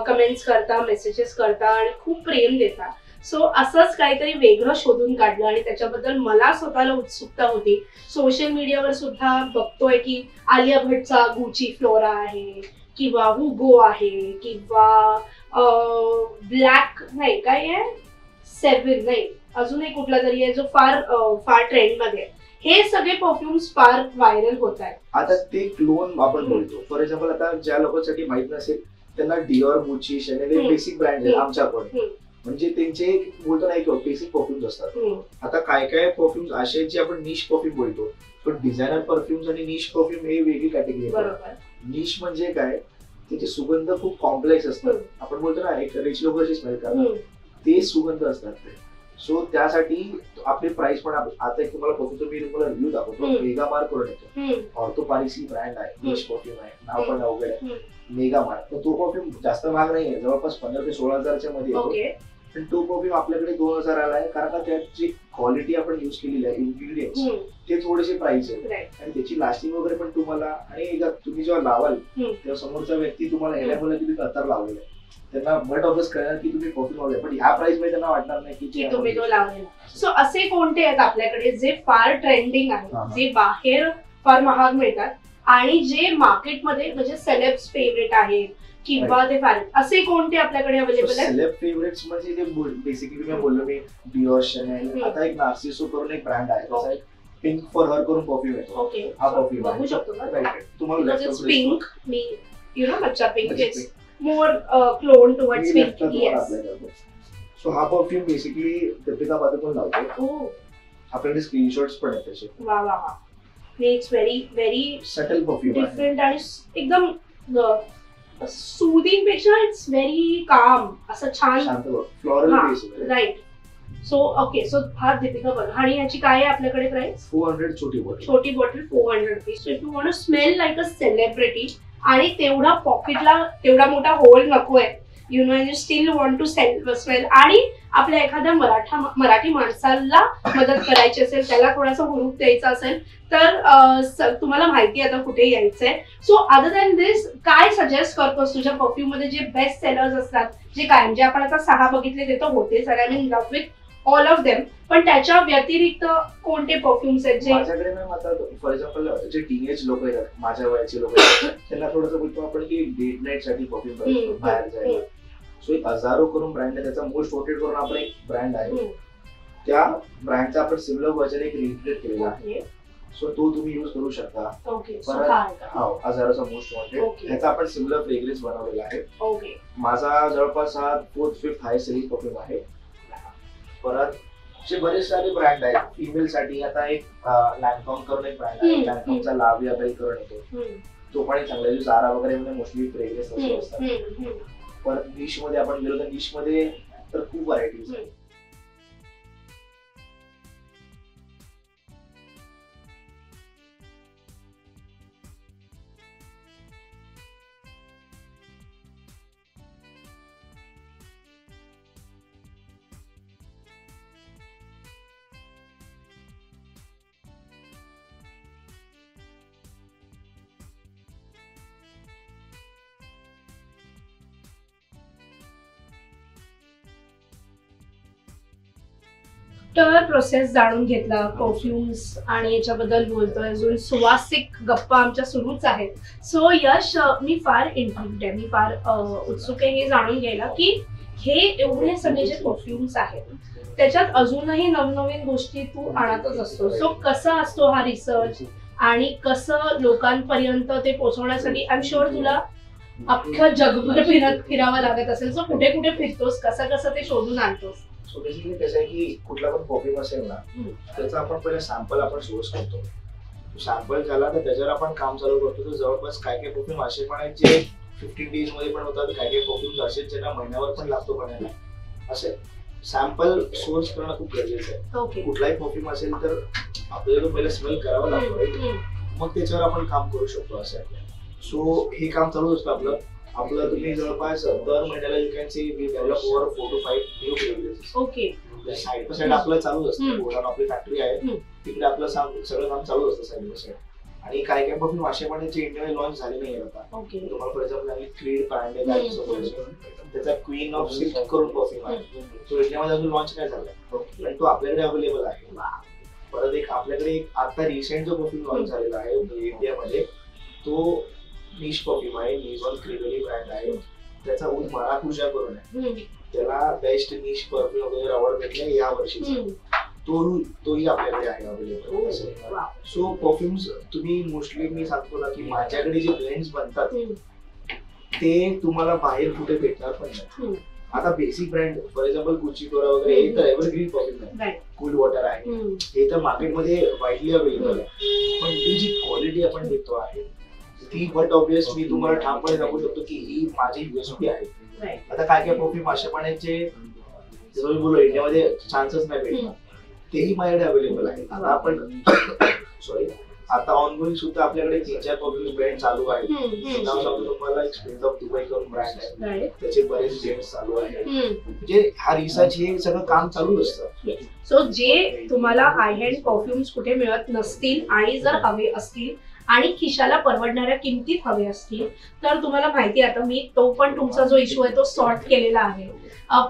[SPEAKER 1] कमेंट्स करता, मेसेजेस करता आणि खूप प्रेम देता. सो असंच काहीतरी वेगळं शोधून काढलं आणि त्याच्याबद्दल मला स्वतःला उत्सुकता होती. सोशल मीडियावर सुद्धा बघतोय की आलिया भट्टचा गुची फ्लोरा आहे किंवा हुगो आहे किंवा ब्लॅक नाही काय आहे 7 नाही अजून एक कुठला तरी आहे जो फार ट्रेंड मध्ये. हे सगळे परफ्युम्स फार व्हायरल होत आहेत.
[SPEAKER 2] आता ते क्लोन आपण बोलतो. फॉर एक्झाम्पल आता ज्या लोकांसाठी माहित नसेल त्यांना डिओर, गुची, शॅनेल बेसिक ब्रँड आहेत आमच्याकडे. म्हणजे त्यांचे बोलतो नाही की बेसिक परफ्युम्स असतात. आता काय काय परफ्युम्स असे जे आपण निश परफ्यूम बोलतो. पण डिझायनर परफ्युम्स आणि निश परफ्यूम हे वेगळी कॅटेगरी आहे. निश म्हणजे काय, त्याचे सुगंध खूप कॉम्प्लेक्स असतात. आपण बोलतो ना एक रिच लोक अशी स्मेल करतात ते सुगंध असतात ते. सो त्यासाठी आपली प्राइस पण आता एक तुम्हाला परफ्यूम मी तुम्हाला रिव्ह्यू दाखवतो. मेगामार्क करून येतो. ऑर्थोपारिसी ब्रँड आहे, निश परफ्यूम आहे, नाव पण अवघड आहे मेगामार्क. तर तो परफ्यूम जास्त महाग नाहीये, जवळपास 15,000 ते 16,000च्या मध्ये येतो. पण तो परफ्यूम आपल्याकडे 2,000 आला आहे कारण का त्याची क्वालिटी आपण युज केलेली आहे, इन्ग्रेडियंट्स ते थोडेसे प्राइस आहेत आणि त्याची लास्टिंग वगैरे पण तुम्हाला. आणि तुम्ही जेव्हा लावाल तेव्हा समोरचा व्यक्ती तुम्हाला ह्याला बोला की तुम्ही अत्तर लावलेलं आहे त्यांना बट ऑफिस कळणार की तुम्ही परफ्यूम लावले, पण ह्या प्राइस मध्ये त्यांना वाटणार नाही की
[SPEAKER 1] तुम्ही तो लावलेला. सो असे कोणते आहेत आपल्याकडे जे फार ट्रेंडिंग आहेत, जे बाहेर फार महाग मिळतात आणि जे मार्केटमध्ये म्हणजे सेलेब्स फेवरेट आहेत किंवा ते फार असे कोणते आपल्याकडे अवेलेबल आहेत?
[SPEAKER 2] सेलेब फेवरेट्स म्हणजे जे बेसिकली मी बोललो मी डिओर, शॅनेल. आता एक नार्सिसो करून एक ब्रँड आहे त्याचा एक पिंक फॉर हर करून परफ्यूम येतो. हा परफ्यूम
[SPEAKER 1] बघू शकतो का
[SPEAKER 2] तुम्हाला
[SPEAKER 1] पिंक मी यू नो बच्चा pink is more clone towards pink. Yes.
[SPEAKER 2] So हा परफ्यूम बेसिकली दीपिका पादुकोण लावतो. आपल्याकडे स्क्रीनशॉट्स पण आहेत त्याचे.
[SPEAKER 1] वा वा वा. It's very very
[SPEAKER 2] subtle perfume
[SPEAKER 1] different आणि एकदम सूदिंग पेक्षा इट्स व्हेरी काम असं छान
[SPEAKER 2] floral base.
[SPEAKER 1] Right. So okay. So हा दीपिका बघ आणि याची काय आहे आपल्याकडे प्राइस?
[SPEAKER 2] 400 छोटी bottle
[SPEAKER 1] 400 rupees. So if you want to smell like a celebrity आणि तेवढा पॉकेटला तेवढा मोठा होल नकोय you know you still want to smell आणि आपल्या एखाद्या मराठी माणसाला मदत करायची असेल, त्याला थोडासा हुरूप द्यायचा असेल तर तुम्हाला माहिती आता कुठे यायचंय. सो अदर दॅन दिस काय सजेस्ट करतोस तुझ्या परफ्यूम मध्ये जे बेस्ट सेलर्स असतात, जे काय म्हणजे आपण आता 6 बघितले ते तर होतेच आणि I mean love with all of them, पण त्याच्या व्यतिरिक्त कोणते परफ्युम्स आहेत जे
[SPEAKER 2] माझ्याकडे मॅम आता फॉर एक्झाम्पल जे टीनेज लोक आहेत, माझ्या वयाचे लोक आहेत, त्यांना थोडंसं बोलतो आपण की डेट नाईट साठी परफ्यूम करायचं बाहेर जायला. सो एक हजारो करून ब्रँड आहे, त्याचा मोस्ट वोटेड करून आपण एक ब्रँड आहे, त्या ब्रँडचा आपण सिमिलर व्हर्जन एक रिक्रिएट केलेला आहे. सो तो तुम्ही युज करू शकता. हा हजाराचा मोस्ट वॉन्टेड, त्याचा आपण सिमिलर फ्रेग्रन्स बनवलेला आहे. माझा जवळपास हा 4th-5th हाय सेलिंग परफ्यूम आहे. परत जे बरेच सारे ब्रँड आहेत फिमेल साठी, आता एक लॅन्कॉम करून एक ब्रँड आहे, लॅन्कॉमचा लाव्हिया बेल करून येतो, तो पण चांगला आहे. जारा वगैरे मध्ये मोस्टली फ्रेग्रन्स असतात. परत निश मध्ये आपण गेलो तर निश मध्ये तर खूप व्हरायटीज आहेत.
[SPEAKER 1] तर प्रोसेस जाणून घेतला परफ्युम्स आणि याच्याबद्दल बोलतोय, अजून सुवासिक गप्पा आमच्या सुरूच आहेत. सो यश, मी फार इंट्रिग्ड आहे, मी फार उत्सुक आहे हे जाणून घ्यायला की हे एवढे सगळे जे परफ्युम्स आहेत त्याच्यात अजूनही नवनवीन गोष्टी तू आणतच असतो. सो कसा असतो हा रिसर्च आणि कसं लोकांपर्यंत ते पोहोचवण्यासाठी आय एम शुअर तुला अख्खं जगभर फिरावं लागत असेल. सो कुठे कुठे फिरतोस, कसं ते शोधून आणतोस?
[SPEAKER 2] सो बेसिकली कसं आहे की कुठला पण परफ्यूम असेल ना, त्याचा आपण पहिले सॅम्पल आपण सोर्स करतो. सॅम्पल झाला तर त्याच्यावर आपण काम चालू करतो. तर जवळपास काय काय परफ्यूम असे पण आहेत जे 15 डेज मध्ये पण होतात, काय काय परफ्यूम्स असे ज्यांना महिन्यावर पण लागतो बनायला. असे सॅम्पल सोर्स करणं खूप गरजेचं आहे. कुठलाही परफ्यूम असेल तर आपल्याला तो पहिले स्मेल करावा लागतो, मग त्याच्यावर आपण काम करू शकतो असं आहे. सो हे काम चालू असतं आपलं. तुम्ही जवळपास दर महिन्याला you can see we develop over 4 to 5 new fragrances. Side by side आपलं चालू असतं. गोडाऊन आपली फॅक्टरी आहे, तिकडे आपलं सगळं काम चालू असतं साईड बाय साईड. आणि काय काय परफ्यूम असे पण जे इंडियामध्ये लॉन्च झाले नाही आता. तुम्हाला फॉर एक्झाम्पल क्रीड ब्रँड त्याचा क्वीन ऑफ सिल्क करून परफ्यूम आहे, तो इंडियामध्ये अजून लॉन्च नाही झाला, पण तो आपल्याकडे अवेलेबल आहे. परत एक आपल्याकडे एक आता रिसेंट जो परफ्यूम लॉन्च झालेला आहे इंडियामध्ये, तो निश परफ्यूम आहे, निजॉन क्रिवेली ब्रँड आहे. त्याचा ऊद मराठुजा करून आहे, त्याला बेस्ट निश परफ्यूम वगैरे अवॉर्ड भेटले या वर्षीचा. तोही आपल्याकडे आहे अवेलेबल. सो परफ्युम्स तुम्ही मोस्टली मी सांगतो ना की माझ्याकडे जे ब्लेंड्स बनतात ते तुम्हाला बाहेर कुठे भेटणार पण नाही. आता basic brand for example Gucci डोरा वगैरे हे तर एव्हरग्रीन परफ्यूम आहे, कूल वॉटर आहे, हे तर मार्केटमध्ये वाईडली अवेलेबल आहे. पण ती जी क्वालिटी आपण देतो आहे ती बट ऑब्वियस मी तुम्हाला ठामपणे सांगू शकतो की ही माझी युएसपी आहे. आता काय काय परफ्यूम असे पण आहेत जे जसं मी बोललो इंडियामध्ये चान्सच नाही भेटणार, तेही माझ्याकडे अवेलेबल आहे. आता आपण आता ऑनगोईंग सुद्धा आपल्याकडे 3-4 परफ्यूम ब्रँड चालू आहेत. तुम्हाला एक स्प्रिंट ऑफ दुबई करून ब्रँड आहे, त्याचे बरेच जेम्स चालू आहेत. म्हणजे हा रिसर्च हे सगळं काम चालू असतं.
[SPEAKER 1] सो जे तुम्हाला हाय हँड परफ्युम्स कुठे मिळत नसतील आणि जर हवे असतील आणि खिशाला परवडणाऱ्या किमतीत हवे असतील तर तुम्हाला माहिती आहे, आता मी तो पण तुमचा जो इश्यू आहे तो सॉर्ट केलेला आहे.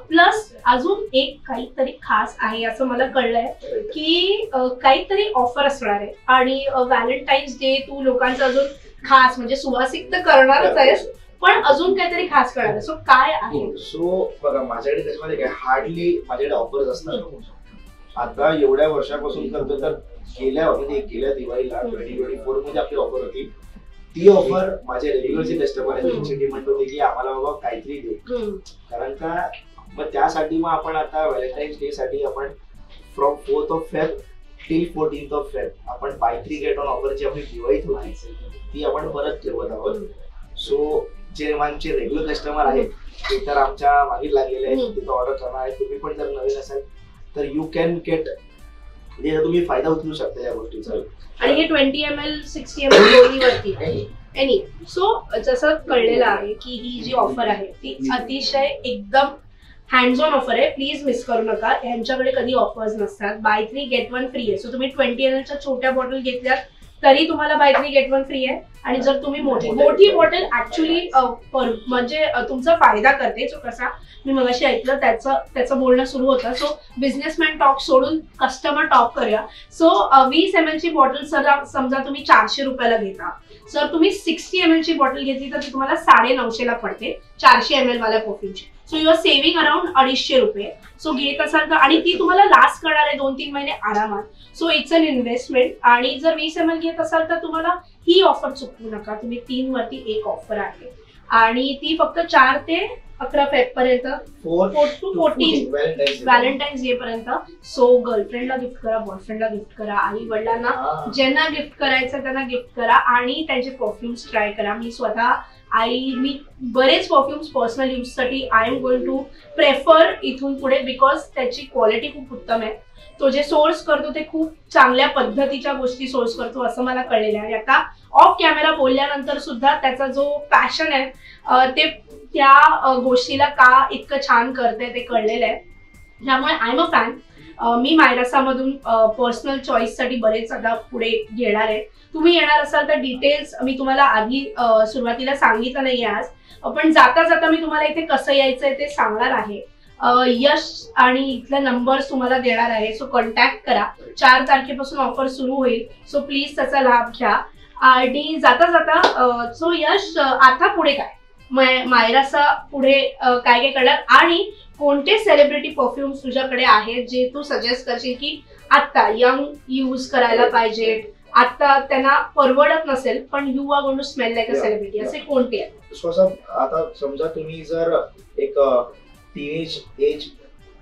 [SPEAKER 1] प्लस अजून एक काहीतरी खास आहे असं मला कळलंय की काहीतरी ऑफर असणार आहे आणि व्हॅलेंटाईन्स डे तू लोकांचा अजून खास म्हणजे सुवासिक तर करणारच आहेस, पण अजून काहीतरी खास करणार आहे. सो काय आहे?
[SPEAKER 2] सो बघा माझ्याकडे त्याच्यामध्ये काय हार्डली माझ्याकडे ऑफर्स असतात. आता एवढ्या वर्षापासून करतो तर गेल्या दिवाळीला 2024 मध्ये आपली ऑफर होती. ती ऑफर माझे रेग्युलर जे कस्टमर आहेत त्यांची डिमांड होती की आम्हाला बाबा काहीतरी दे, कारण का मग त्यासाठी मग आपण आता व्हॅलेंटाईन्स डे साठी आपण from 4th of Feb till 14th of Feb आपण बाय 3 गेट 1 ऑफर जी आपली दिवाळीत होती ती आपण परत ठेवत आहोत. सो जे आमचे रेग्युलर कस्टमर आहेत ते तर आमच्या मागे लागलेले आहेत, तिथं ऑर्डर करणार आहे. तुम्ही पण जर नवीन असाल तर यू कॅन गेट, म्हणजे तुम्ही फायदा उचलू शकता या गोष्टीचा.
[SPEAKER 1] आणि हे 20 ml 60 ml दोन्ही वरती एनी सो जसं कळलेलं आहे की ही जी ऑफर आहे ती अतिशय एकदम हँड्स ऑन ऑफर आहे. प्लीज मिस करू नका. यांच्याकडे कधी ऑफर्स नसतात. बाय 3 गेट 1 फ्री आहे. सो तुम्ही 20 ml छोट्या बॉटल घेतल्यात तरी तुम्हाला बाय 3 गेट 1 फ्री आहे. आणि जर तुम्ही मोठी बॉटल ऍक्च्युली म्हणजे तुमचा फायदा करते. सो कसा मी मगाशी ऐकलं त्याचं बोलणं सुरू होतं. सो बिझनेसमॅन टॉक सोडून कस्टमर टॉक करूया. सो 20 ml ची बॉटल समजा तुम्ही 400 रुपयाला घेता. जर तुम्ही 60 ml ची बॉटल घेतली तर ती तुम्हाला 950 ला पडते 400 ml वाल्या परफ्यूमची. So you are saving around 250 रुपये. सो घेत असाल तर आणि ती तुम्हाला लास्ट करणार आहे 2-3 महिने आरामात. So it's an investment. आणि जर 20 ml घेत असाल तर तुम्हाला ही ऑफर चुकवू नका. तुम्ही 3 वरती 1 ऑफर आहे आणि ती फक्त 4 ते 11 फेब पर्यंत 4 to 14 व्हॅलेंटाईन्स डे पर्यंत. सो गर्लफ्रेंडला गिफ्ट करा, बॉयफ्रेंडला गिफ्ट करा, आई वडिलांना ज्यांना गिफ्ट करायचं त्यांना गिफ्ट करा आणि त्यांचे परफ्युम्स ट्राय करा. मी स्वतः मी बरेच परफ्युम्स पर्सनल यूज साठी I am going to prefer इथून पुढे बिकॉज त्याची क्वालिटी खूप उत्तम आहे. तो जे सोर्स करतो ते खूप चांगल्या पद्धतीच्या गोष्टी सोर्स करतो असं मला कळलेलं आहे. आणि आता ऑफ कॅमेरा बोलल्यानंतर सुद्धा त्याचा जो पॅशन आहे ते त्या गोष्टीला का इतकं छान करते ते कळलेलं आहे. त्यामुळे आय एम अ फॅन. मी मायरासामधून पर्सनल चॉईससाठी बरेच आता पुढे घेणार आहे. तुम्ही येणार असाल तर डिटेल्स मी तुम्हाला आधी सुरुवातीला सांगितलं नाही आज, पण जाता जाता मी तुम्हाला इथे कसं यायचंय ते सांगणार आहे. यश आणि इथला नंबर तुम्हाला देणार आहे. सो कॉन्टॅक्ट करा. 4 तारखेपासून ऑफर सुरू होईल. सो प्लीज त्याचा लाभ घ्या. आणि जाता जाता सो यश आता पुढे काय मायरासा पुढे काय काय करणार आणि कोणते सेलिब्रिटी परफ्युम्स तुझ्याकडे आहेत जे तू सजेस्ट करशील की आता यंग यूज करायला पाहिजे, आता त्यांना परवडत नसेल पण you are going to smell like a celebrity, असे कोणते आहेत?
[SPEAKER 2] स्वतः आता समजा तुम्ही जर एक टीनेज एज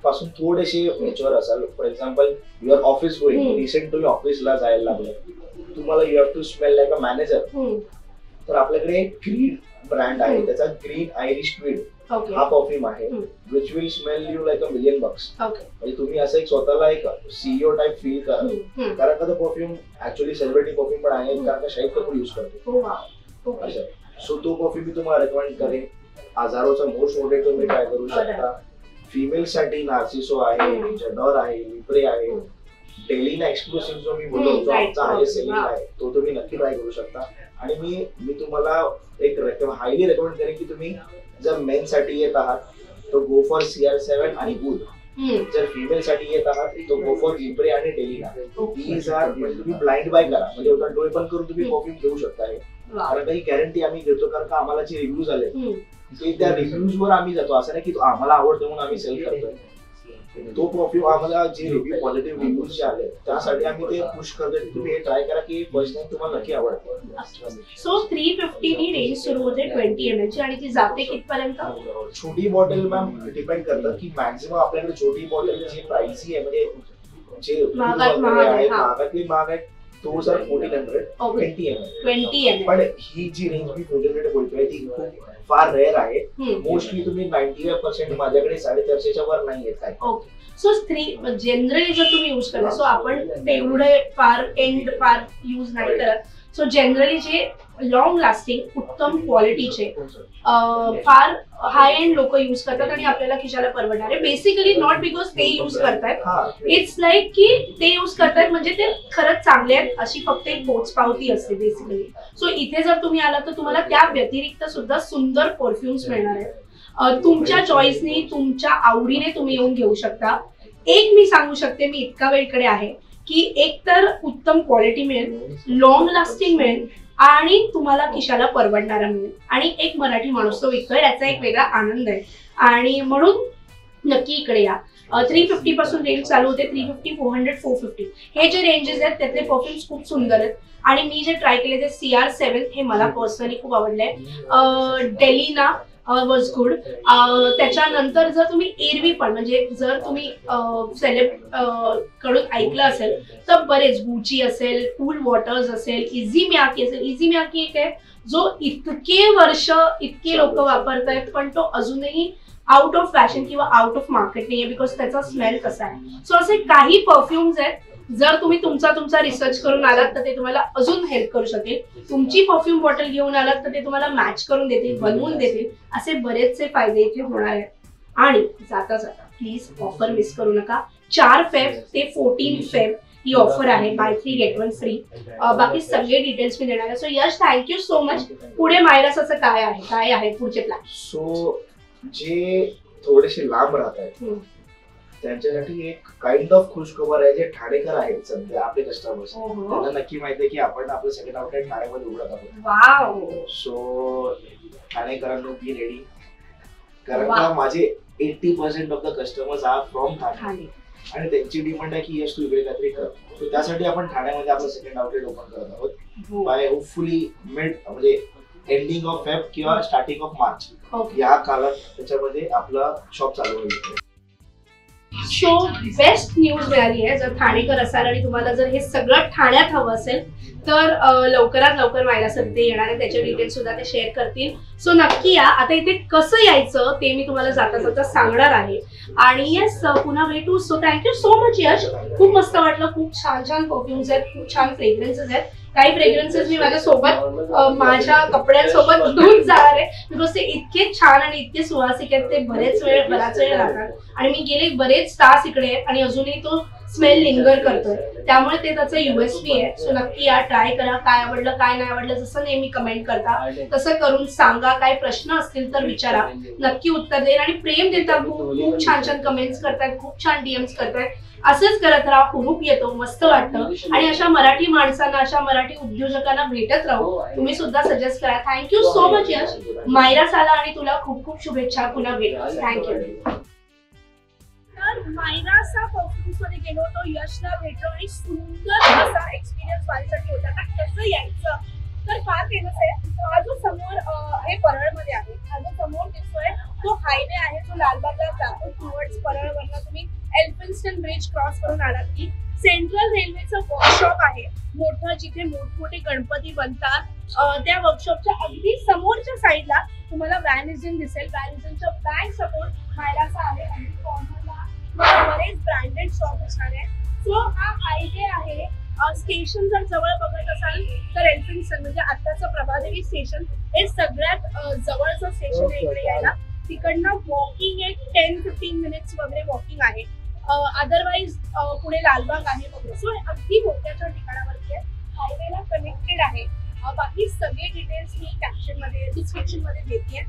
[SPEAKER 2] पासून थोडेसे मॅच्युअर असाल, for example your office going, recent तुम्ही ऑफिसला जायला लागले, तुम्हाला you have to smell like a manager, तर आपल्याकडे ग्रीन ब्रँड आहे त्याचा ग्रीन आयरिश क्वीड हा परफ्यूम आहे which will smell you like $1 million. म्हणजे तुम्ही असं एक स्वतःला एक सीईओ टाइप फील करा. कारण का तो परफ्यूम ऍक्च्युअली सेलिब्रिटी परफ्यूम पण आहे कारण का शाहिद कपूर युज करतो. सो तो परफ्यूम मी तुम्हाला रेकमेंड करेन. हजारोचा मोस्ट वॉन्टेड तुम्ही ट्राय करू शकता. फिमेल साठी नार्सिसो आहे, जडॉर आहे, लिप्रे आहे, डेलीना एक्सक्लुसिव्ह जो मी बोलतो जो आमचा हायेस्ट सेलिंग आहे तो तुम्ही नक्की ट्राय करू शकता. आणि मी तुम्हाला एक हायली रेकमेंड करेन की तुम्ही जर मेन साठी येत आहात तो गो फॉर CR7 आणि वूड. जर फिमेल साठी येत आहात तो गो फॉर लिप्रे आणि डेलीना. दीज आर म्हणजे तुम्ही ब्लाइंड बाय करा, म्हणजे एवढा डोळे पण करून तुम्ही परफ्यूम घेऊ शकता. हे कारण काही गॅरंटी आम्ही घेतो कारण का आम्हाला जे रिव्ह्यूज आले ते त्या रिव्ह्यूज वर आम्ही जातो. असं नाही की आम्हाला आवडतो म्हणून आम्ही सेल करतोय. तो परफ्यूम आम्हाला जे रिव्ह्यू पॉझिटिव्ह रिव्ह्यूज जे आले त्यासाठी आम्ही ते पुश करतोय. तुम्ही हे ट्राय करा की फर्स्ट टाइम तुम्हाला नक्की आवडतं.
[SPEAKER 1] सो 350 नी रेंज सुरू होते 20 ml ची आणि ती जाते कितपर्यंत?
[SPEAKER 2] छोटी बॉटल मॅम डिपेंड करतं की मॅक्सिमम आपल्याकडे छोटी बॉटल जी प्राइसी आहे म्हणजे जे महागातली महाग आहे तो सर 1400 20 ml. पण ही जी रेंज मी 1400 बोलतोय ती खूप फार रेअर आहे. मोस्टली तुम्ही 95% माझ्याकडे 450च्या वर नाही येत काय.
[SPEAKER 1] सो जनरली जर तुम्ही युज करता सो आपण तेवढे फार युज नाही करत. सो जनरली जे लॉंग लास्टिंग उत्तम क्वालिटीचे फार हाय एंड लोक युज करतात आणि आपल्याला खिशाला परवडणार आहे. बेसिकली नॉट बिकॉज ते युज करतायत, इट्स लाईक की ते युज करतायत म्हणजे ते खरंच चांगले आहेत अशी फक्त एक पोचपावती असते बेसिकली. सो इथे जर तुम्ही आलात तर तुम्हाला त्या व्यतिरिक्त सुद्धा सुंदर परफ्युम्स मिळणार आहेत. तुमच्या चॉईसनी तुमच्या आवडीने तुम्ही येऊन घेऊ शकता. एक मी सांगू शकते, मी इतका वेळ इकडे आहे की एक तर उत्तम क्वालिटी मिळेल, लॉंग लास्टिंग मिळेल आणि तुम्हाला खिशाला परवडणारा मिळेल आणि एक मराठी माणूस तो विकतोय याचा एक वेगळा आनंद आहे. आणि म्हणून नक्की इकडे या. 350 पासून रेंज चालू होते. 350, 400, 450 हे जे रेंजेस आहेत त्यातले परफ्युम्स खूप सुंदर आहेत. आणि मी जे ट्राय केले ते CR7 हे मला पर्सनली खूप आवडलंय. डेलीना वॉज गुड. त्याच्यानंतर जर तुम्ही एरवी पण म्हणजे जर तुम्ही सेलेब कडून ऐकलं असेल तर बरेच गुची असेल, कूल वॉटर्स असेल, इझी मियाकी असेल. इझी मियाकी एक आहे जो इतके वर्ष इतके लोक वापरतायत पण तो अजूनही आउट ऑफ फॅशन किंवा आउट ऑफ मार्केट नाहीये, बिकॉज त्याचा स्मेल कसा आहे. सो असे काही परफ्युम्स आहेत, जर तुम्ही तुमचा रिसर्च करून आलात तर ते तुम्हाला अजून हेल्प करू शकेल. तुमची परफ्यूम बॉटल घेऊन आलात तर ते तुम्हाला मॅच करून देतील, बनवून देतील. असे बरेचसे फायदे इथे होणार आहेत. आणि जाता जाता प्लीज ऑफर मिस करू नका. 4 फेब ते 14 फेब ही ऑफर आहे, बाय 3 गेट 1 फ्री. बाकी सगळे डिटेल्स मी देणार आहे. सो यश, थँक्यू सो मच. पुढे मायरासाचं काय आहे पुढचे प्लॅन?
[SPEAKER 2] सो जे थोडेसे लांब राहत आहेत त्यांच्यासाठी एक काइंड ऑफ खुशखबर आहे. जे ठाणेकर आहेत सध्या आपले कस्टमर्स, त्यांना नक्की माहिती आहे की आपण आपलं सेकंड आउटलेट ठाण्यामध्ये उघडत आहोत.
[SPEAKER 1] वाव.
[SPEAKER 2] सो ठाणेकरांनो बी रेडी, कारण का माझे 80% of the customers are from Thane आणि त्यांची डिमांड आहे की यश तू इकडे काहीतरी कर. सो त्यासाठी आपण ठाण्यामध्ये आपलं सेकंड आउटलेट ओपन करत आहोत. बाय होपफुली मिड म्हणजे एंडिंग ऑफ फेब किंवा स्टार्टिंग ऑफ मार्च या काळात त्याच्यामध्ये आपला शॉप चालू होईल.
[SPEAKER 1] सो बेस्ट न्यूज मिळाली आहे. जर ठाणेकर असाल आणि तुम्हाला जर हे सगळं ठाण्यात हवं असेल तर लवकरात लवकर मायरा सर ते येणार आहे, त्याचे डिटेल्स सुद्धा ते शेअर करतील. सो नक्की या. आता इथे कसं यायचं ते मी तुम्हाला जाता जाता सांगणार आहे. आणि येस, पुन्हा भेटू. सो थँक्यू सो मच यश. खूप मस्त वाटलं. खूप छान छान परफ्युम्स आहेत, खूप छान फ्रेग्रन्सेस आहेत. काही फ्रेग्रन्सेस मी माझ्यासोबत माझ्या कपड्यांसोबत घेऊन जाणार आहे, बिकॉज ते इतके छान आणि इतके सुवासिक आहेत. ते बराच वेळ राहतात आणि मी गेले बरेच तास इकडे आहेत आणि अजूनही तो स्मेल लिंगर करतोय. त्यामुळे ते त्याचं USP आहे. सो नक्की या, ट्राय करा. काय आवडलं काय नाही आवडलं जसं नेहमी कमेंट करता तसं करून सांगा. काय प्रश्न असतील तर विचारा, नक्की उत्तर देईन. आणि प्रेम देता, खूप छान छान कमेंट्स करतायत, खूप छान DMs करतायत. असंच करत राहा. हुरूप येतो, मस्त वाटतं. आणि अशा मराठी माणसांना, अशा मराठी उद्योजकांना भेटत राहू. तुम्ही सुद्धा सजेस्ट करा. थँक्यू सो मच यश. मायरा साला आणि तुला खूप खूप शुभेच्छा. पुन्हा भेटू. थँक्यू. तर मायरासा परफ्युम्स मध्ये गेलो होतो, यशला भेटलो आणि सुंदर असा एक्सपिरियन्स माझ्यासाठी होता. का कसं यायचं तर फार फेमस आहे. हा जो समोर हे परळमध्ये आहे, हा जो समोर दिसतोय तो हायवे आहे जो लालबागला जातो टुवर्ड्स परळवरनं. तुम्ही एल्फिन्स्टन ब्रिज क्रॉस करून आलात की सेंट्रल रेल्वेचं वर्कशॉप आहे मोठं, जिथे मोठमोठे गणपती बनतात. त्या वर्कशॉपच्या अगदी समोरच्या साईडला तुम्हाला व्हॅनिझन दिसेल. व्हॅनिझनच्या बॅक सपोर्ट मायरासा आहे आणि कॉर्नरला बरेच ब्रँडेड शॉप दिसणार आहे. सो हा हायवे आहे. स्टेशन जर जवळ बघत असाल तर एल्फिन्स्टन म्हणजे आताचं प्रभादेवी स्टेशन हे सगळ्यात जवळचं स्टेशन आहे इकडे यायला. तिकडनं वॉकिंग एक 10-15 मिनिट्स वगैरे वॉकिंग आहे. अदरवाईज पुढे लालबाग आहे वगैरे. सो अगदी मोठ्याच्या ठिकाणावरती आहे, हायवेला कनेक्टेड आहे. बाकी सगळे डिटेल्स मी कॅप्शन मध्ये डिस्क्रिप्शन मध्ये देते.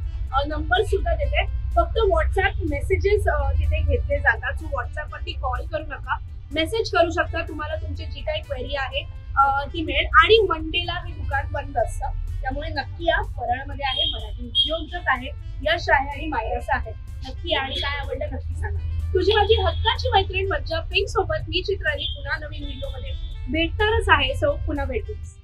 [SPEAKER 1] नंबर सुद्धा देते. फक्त व्हॉट्सअप मेसेजेस तिथे घेतले जातात. सो व्हॉट्सअपवरती कॉल करू नका, मेसेज करू शकता. तुम्हाला तुमची जी काही क्वेरी आहे ती मिळेल. आणि मंडेला हे दुकान बंद असतं, त्यामुळे नक्की या. परळमध्ये आहे, मराठी उद्योजक आहे, यश आहे आणि मायरासा आहे. नक्की. आणि काय आवडलं नक्की सांगा. तुझी माझी हक्काची मैत्रीण मज्जा पिंक सोबत मी चित्राली पुन्हा नवीन व्हिडिओ मध्ये भेटणारच आहे. सो पुन्हा भेटूच.